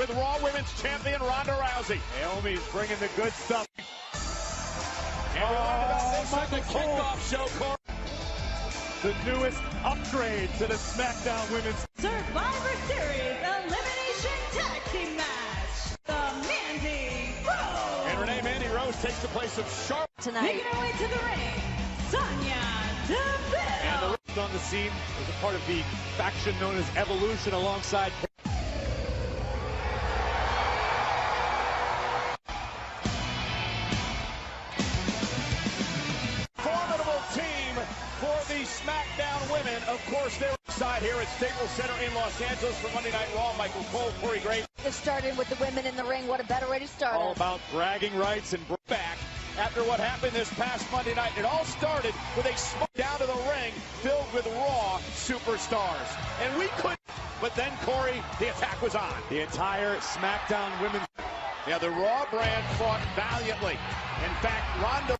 with Raw Women's Champion Ronda Rousey. Naomi's bringing the good stuff. And we learned about this on the kickoff show, Corey. The newest upgrade to the SmackDown Women's Survivor Series Elimination Tag Team Match. The Mandy Rose. And Mandy Rose takes the place of Charlotte tonight. Making her way to the ring, Sonya Deville. And the rest on the scene is a part of the faction known as Evolution alongside formidable team for the SmackDown women. Of course, they're side here at Staples Center in Los Angeles for Monday Night Raw. Michael Cole, Corey Graves. It started with the women in the ring. What a better way to start All it. about bragging rights and back after what happened this past Monday night. It all started with a smoke down to the ring filled with Raw superstars. And we couldn't. But then, Corey, the attack was on. The entire SmackDown women. Yeah, the Raw brand fought valiantly. In fact, Ronda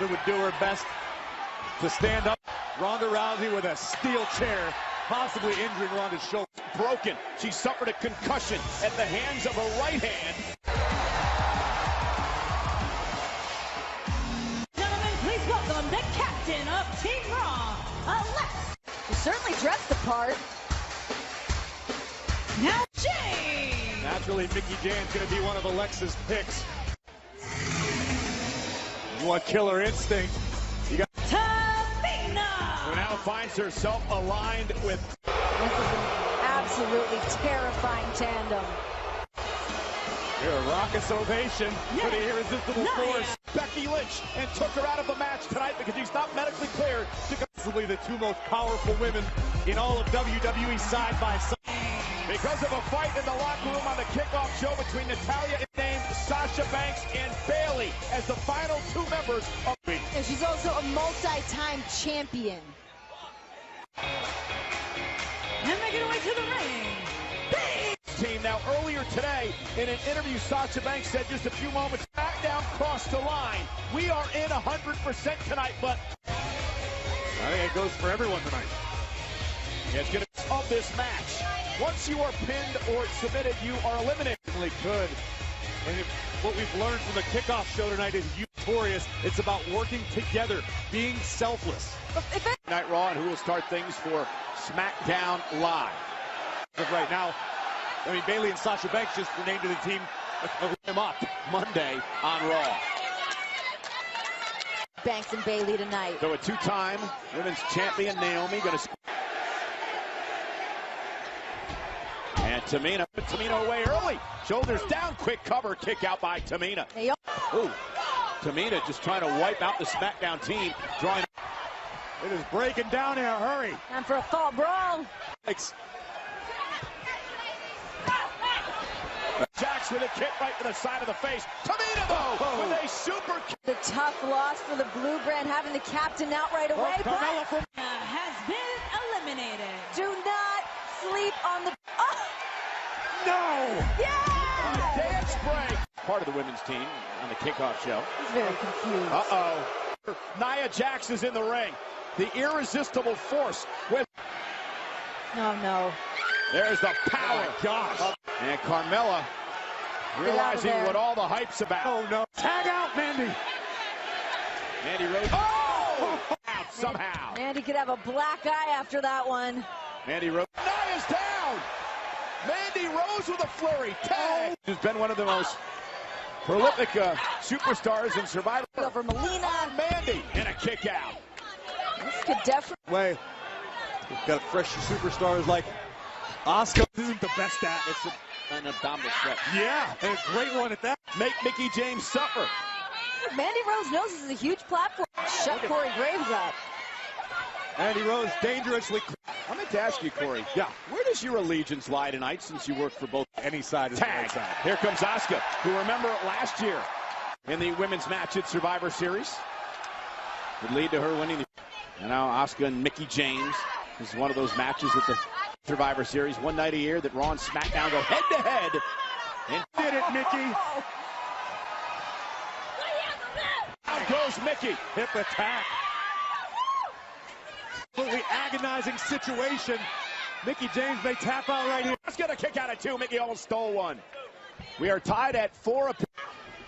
would do her best to stand up. Ronda Rousey with a steel chair, possibly injuring Ronda's shoulder. Broken. She suffered a concussion at the hands of her right hand. Gentlemen, please welcome the captain of Team Raw, Alexa. She certainly dressed the part. Now James. Naturally, Mickie James going to be one of Alexa's picks. You want killer instinct. You got Tamina. who now finds herself aligned with. This is an absolutely terrifying tandem. Here, a raucous ovation for the irresistible force. Becky Lynch, and took her out of the match tonight because she's not medically cleared to go. Possibly the two most powerful women in all of WWE side by side. Because of a fight in the locker room on the kickoff show between Natalya named Sasha Banks and Bayley as the final two members of the. And she's also a multi-time champion. And making her way to the ring. Team. Now, earlier today, in an interview, Sasha Banks said just a few moments, SmackDown crossed the line. We are in 100% tonight, but I think it goes for everyone tonight. It's going to of this match. Once you are pinned or submitted, you are eliminated. Really good. And what we've learned from the kickoff show tonight is victorious. It's about working together, being selfless. Night Raw, and who will start things for SmackDown Live. Right now, I mean, Bayley and Sasha Banks just were named to the team of them up Monday on Raw. Banks and Bayley tonight. So a two-time women's champion, Naomi, going to. And Tamina put Tamina away early. Shoulders down, quick cover, kick out by Tamina. Ooh, Tamina just trying to wipe out the SmackDown team. Drawing. It is breaking down in a hurry. Time for a fall brawl. Jax with a kick right to the side of the face. Tamina, though, with a super kick. The tough loss for the Blue Brand, having the captain out right away. Carmella from Has been eliminated. Do not sleep on the. Oh! No! Yeah! Dance break. Part of the women's team on the kickoff show. He's very confused. Uh-oh. Nia Jax is in the ring. The irresistible force with. No, no. There's the power. Oh, gosh. And Carmella realizing what all the hype's about. Oh, no. Tag out, Mandy. Mandy Rose. Oh! Out somehow. Mandy could have a black eye after that one. Mandy Rose. Nia's down. Mandy Rose with a flurry. Tag. Who's been one of the most prolific superstars in Survivor. Over Melina. On Mandy. And a kick out. This could definitely. Way. We've got fresh superstars like Asuka isn't the best at. It's an abdominal stretch. Yeah, and a great one at that. Make Mickie James suffer. Mandy Rose knows this is a huge platform. Shut Corey Graves up. Mandy Rose dangerously. I meant to ask you, Corey. Yeah. Where does your allegiance lie tonight, since you work for both? Any side is Tag. the right side. Here comes Asuka, who remember last year in the women's match at Survivor Series would lead to her winning. And now Asuka and Mickie James. This is one of those matches at the Survivor Series, one night a year that Raw and SmackDown go head-to-head. And did it, Mickie. Down goes Mickie. Hip attack. Absolutely agonizing situation Mickie James may tap out right here. Let's get a kick out of 2. Mickie almost stole one. We are tied at 4 apiece.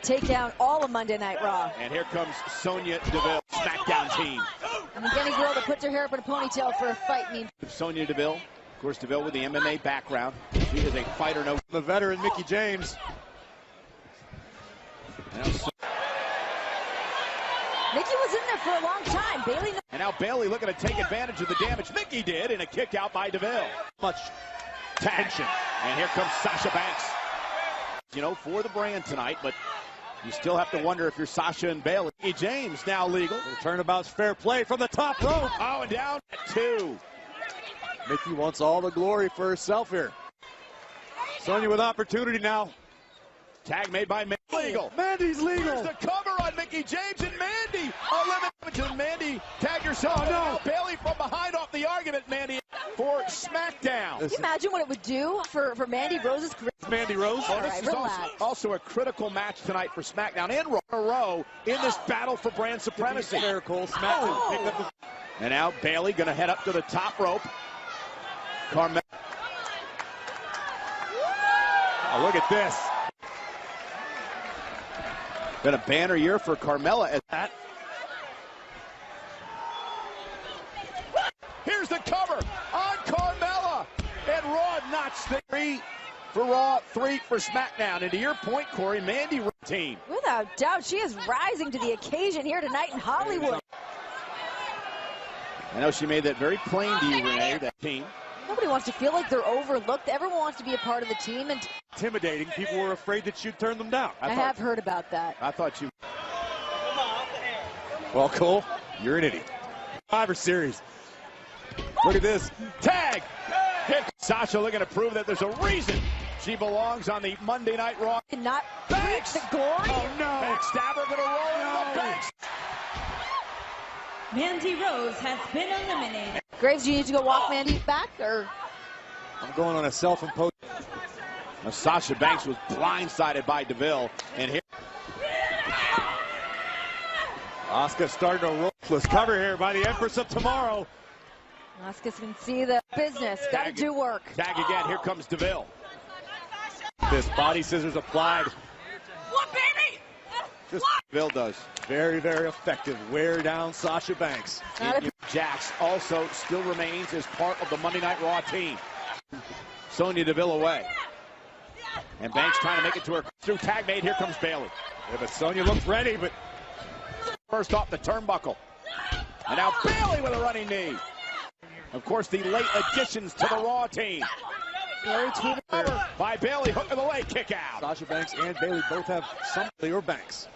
Take down all of Monday Night Raw. And here comes Sonya Deville, SmackDown team. And again, any girl that puts her hair up in a ponytail for a fight means Sonya Deville, of course, Deville with the MMA background. She is a fighter, no. The veteran Mickie James. Mickie was in there for a long time. Bayley. And now Bayley looking to take advantage of the damage Mickie did in a kick out by Deville. Much Tension. And here comes Sasha Banks. You know, for the brand tonight, but you still have to wonder if you're Sasha and Bayley. Mickie James now legal. The turnabout's fair play from the top rope. Oh, and down at 2. Mickie wants all the glory for herself here. Sonya with opportunity now. Tag made by Mandy. Legal. Mandy's legal. Here's the cover on Mickie James and Mandy. Eliminated Mandy. Tag yourself. Oh, no. Now Bayley from behind off the argument, Mandy, for SmackDown. Can you imagine what it would do for Mandy Rose's career? Mandy Rose. Oh, All this right, is relax. also a critical match tonight for SmackDown and Raw in a row in this battle for brand supremacy. Fair, Cole. SmackDown picked up the... And now Bayley going to head up to the top rope. Carmella. Oh, look at this. Been a banner year for Carmella at that. Here's the cover on Carmella. And Raw notched the 3 for Raw, 3 for SmackDown. And to your point, Corey, Mandy team. Without doubt, she is rising to the occasion here tonight in Hollywood. I know she made that very plain to you, Renee, that team. Nobody wants to feel like they're overlooked. Everyone wants to be a part of the team. And Intimidating. People were afraid that you'd turn them down. I have heard about that. I thought you... Well, Cole, you're an idiot. Survivor Series. Look at this. Tag! Hit. Sasha looking to prove that there's a reason she belongs on the Monday Night Raw. Cannot reach Banks! the glory. Oh, no. Backstabber going to roll into the Banks. Mandy Rose has been eliminated. Graves, do you need to go walk Mandy back? Or I'm going on a self-imposed... Now, Sasha Banks was blindsided by Deville. And here... Asuka starting to roll. Let's cover here by the Empress of Tomorrow. Asuka can see the business. Got to do work. Tag again. Here comes Deville. This body scissors applied. What, baby? Just Deville does. Very, very effective. Wear down Sasha Banks. Not a Jax also still remains as part of the Monday Night Raw team. Sonya Deville away. And Banks trying to make it to her through tag made. Here comes Bayley. Yeah, but Sonya looks ready, but First off the turnbuckle. And now Bayley with a running knee. Of course, the late additions to the Raw team. Bayley tweeted By Bayley, hook of the leg, kick out. Sasha Banks and Bayley both have somebody or Banks.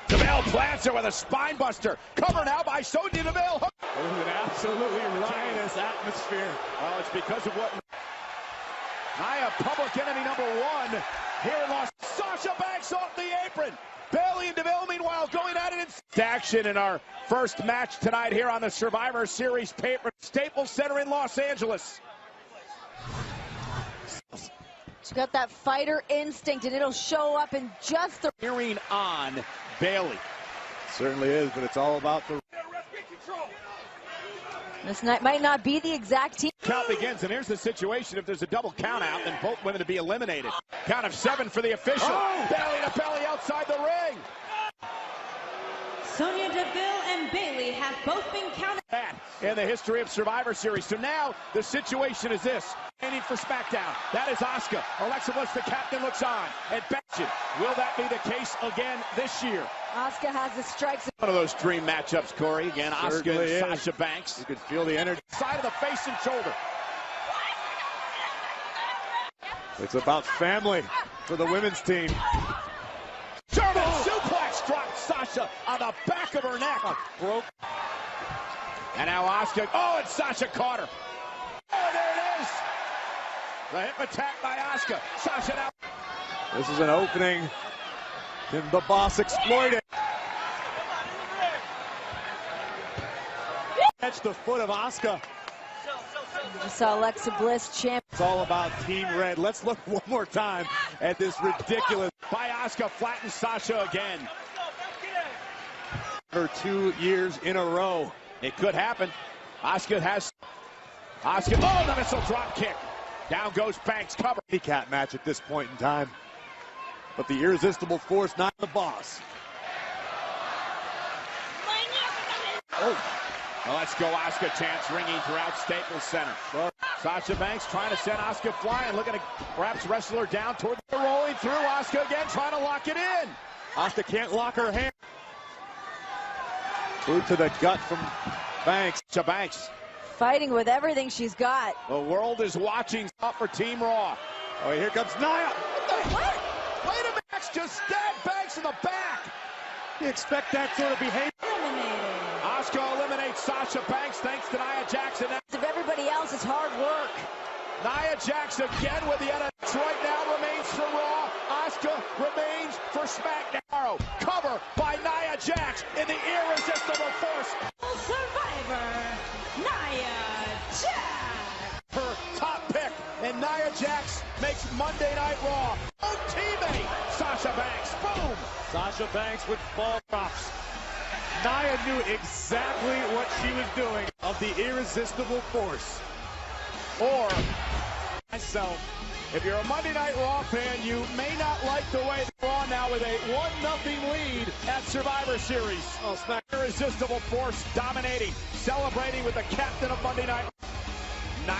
Deville plants her with a spine buster. Cover now by Sonya Deville. It was an absolutely riotous atmosphere. Well, it's because of what Nia, public enemy number 1 here in Los. Sasha Banks off the apron. Bayley and Deville, meanwhile, going at it in action in our first match tonight here on the Survivor Series paper. Staples Center in Los Angeles. She's got that fighter instinct, and it'll show up in just the... Hearing on Bayley. Certainly is, but it's all about the... This night might not be the exact team. Count begins, and here's the situation. If there's a double count out, then both women to be eliminated. Count of 7 for the official. Oh! Belly to belly outside the ring. Sonya Deville and Bayley have both been counted. In the history of Survivor Series. So now the situation is this. Aiming for SmackDown. That is Asuka. Alexa Bliss, the captain, looks on. And Benson. Will that be the case again this year? Asuka has the strikes. One of those dream matchups, Corey. Again, Asuka Certainly and is. Sasha Banks. You could feel the energy. Side of the face and shoulder. It's about family for the women's team. German suplex dropped Sasha on the back of her neck. Broke. And now Asuka. Oh, and Sasha caught her. Oh, there it is. The hip attack by Asuka. Sasha now. This is an opening. Can the boss exploit it? Catch the foot of Asuka. Just saw Alexa Bliss champ. It's all about Team Red. Let's look one more time at this ridiculous. By Asuka, flattens Sasha again. For 2 years in a row. It could happen. Asuka has. Asuka, oh, the missile drop kick. Down goes Banks, cover. Handicap match at this point in time. But the irresistible force, not the boss. Oh. Well, let's go Asuka chants ringing throughout Staples Center. Well, Sasha Banks trying to send Asuka flying, looking to perhaps wrestle her down toward the rolling through. Asuka again trying to lock it in. Asuka can't lock her hand. Boot to the gut from Banks. To Banks. Fighting with everything she's got. The world is watching for Team Raw. Oh, here comes Nia. What? Wait a minute, just stabbed Banks in the back. You expect that sort of behavior? Eliminated. Asuka eliminates Sasha Banks thanks to Nia Jax. If everybody else is hard work. Nia Jax again with the NXT right now remains for Raw. Asuka remains for SmackDown. Cover by Nia Jax in the irresistible force. Survivor, Nia Jax. Her top pick, and Nia Jax makes Monday Night Raw. Oh, teammate, Sasha Banks, boom. Sasha Banks with ball drops. Nia knew exactly what she was doing of the irresistible force. Or myself, if you're a Monday Night Raw fan, you may not like the way they're Raw now with a 1-0 lead at Survivor Series. Oh, Smack. Irresistible force dominating, celebrating with the captain of Monday Night. Nia